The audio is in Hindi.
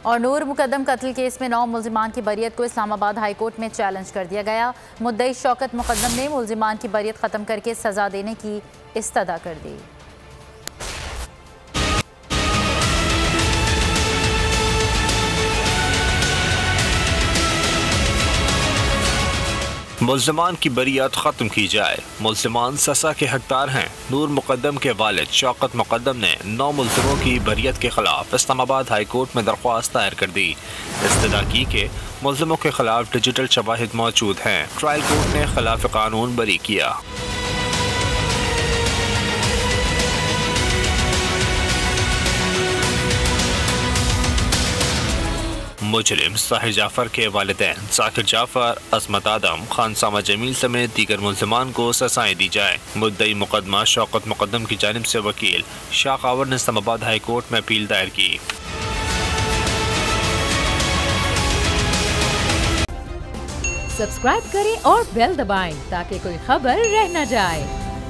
और नूर मुकद्दम कत्ल केस में 9 मुल्जिमान की बरियत को इस्लामाबाद हाई कोर्ट में चैलेंज कर दिया गया। मुद्दई शौकत मुकद्दम ने मुल्जिमान की बरियत ख़त्म करके सज़ा देने की इस्तदा कर दी। मुल्जिमान की बरियत ख़त्म की जाए। मुल्जिमान सज़ा के हकदार हैं। नूर मुकद्दम के वालिद शौकत मुकद्दम ने 9 मुल्जिमों की बरियत के खिलाफ इस्लामाबाद हाई कोर्ट में दरख्वास्त दायर कर दी। इस्तदा की कि मुल्जिमों के खिलाफ डिजिटल शवाहिद मौजूद हैं। ट्रायल कोर्ट ने खिलाफ कानून बरी किया। मुजरिम साहिर जाफर के वालिदैन साकिर जाफर, असमत आदम, खानसामा जमील समेत दीगर मुल्जिमान को सजाएं दी जाए। मुद्दई मुकदमा शौकत मुकद्दम की जानिब से वकील शाह कावर ने इस्लामाबाद हाई कोर्ट में अपील दायर की। सब्सक्राइब करें और बेल दबाएं ताकि कोई खबर रह न जाए।